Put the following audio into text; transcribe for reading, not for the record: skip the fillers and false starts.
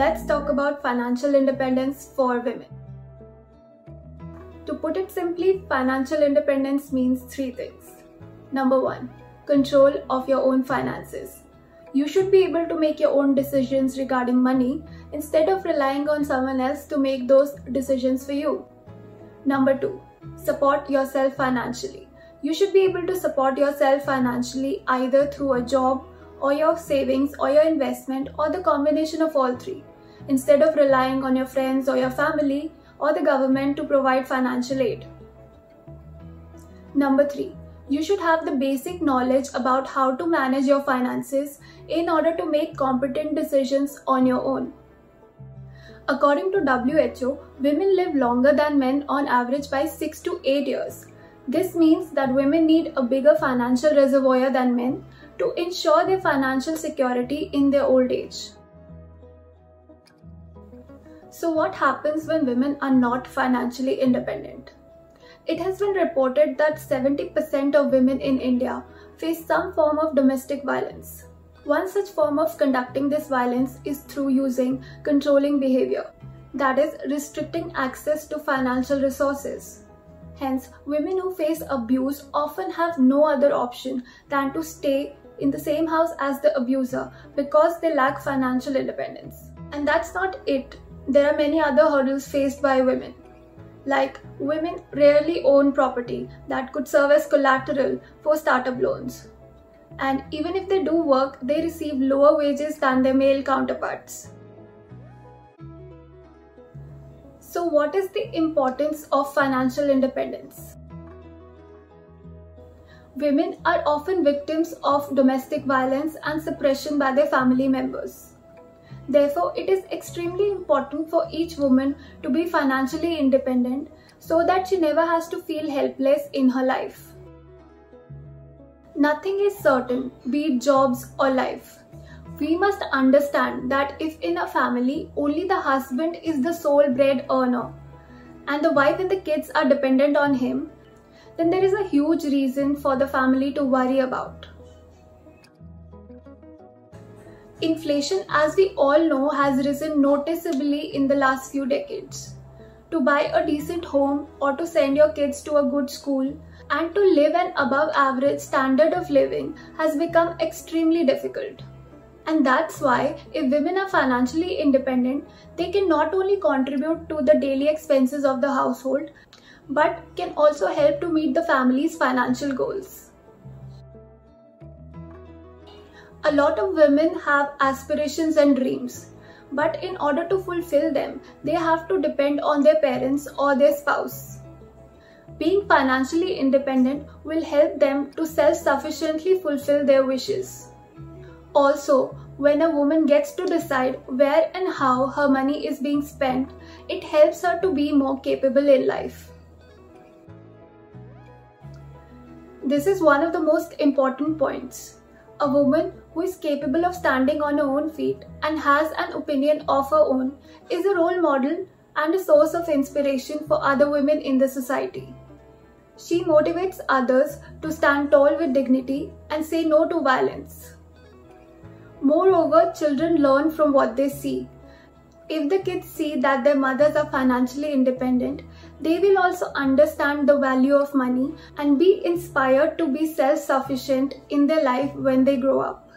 let's talk about financial independence for women. To put it simply, financial independence means three things. Number one, control of your own finances. You should be able to make your own decisions regarding money instead of relying on someone else to make those decisions for you. Number two, support yourself financially. You should be able to support yourself financially either through a job or your savings or your investment or the combination of all three, instead of relying on your friends or your family or the government to provide financial aid. Number three, you should have the basic knowledge about how to manage your finances in order to make competent decisions on your own. According to WHO, women live longer than men on average by 6 to 8 years. This means that women need a bigger financial reservoir than men to ensure their financial security in their old age. So what happens when women are not financially independent? It has been reported that 70% of women in India face some form of domestic violence. One such form of conducting this violence is through using controlling behavior, that is, restricting access to financial resources. Hence, women who face abuse often have no other option than to stay in the same house as the abuser because they lack financial independence. And that's not it. There are many other hurdles faced by women. Like, women rarely own property that could serve as collateral for startup loans. And even if they do work, they receive lower wages than their male counterparts. So what is the importance of financial independence? Women are often victims of domestic violence and suppression by their family members. Therefore, it is extremely important for each woman to be financially independent so that she never has to feel helpless in her life. Nothing is certain, be it jobs or life. We must understand that if in a family only the husband is the sole bread earner and the wife and the kids are dependent on him, then there is a huge reason for the family to worry about. Inflation, as we all know, has risen noticeably in the last few decades. To buy a decent home or to send your kids to a good school and to live an above average standard of living has become extremely difficult. And that's why if women are financially independent, they can not only contribute to the daily expenses of the household, but can also help to meet the family's financial goals. A lot of women have aspirations and dreams, but in order to fulfill them, they have to depend on their parents or their spouse. Being financially independent will help them to self-sufficiently fulfill their wishes. Also, when a woman gets to decide where and how her money is being spent, it helps her to be more capable in life. This is one of the most important points. A woman who is capable of standing on her own feet and has an opinion of her own is a role model and a source of inspiration for other women in the society. She motivates others to stand tall with dignity and say no to violence. Moreover, children learn from what they see. If the kids see that their mothers are financially independent, they will also understand the value of money and be inspired to be self-sufficient in their life when they grow up.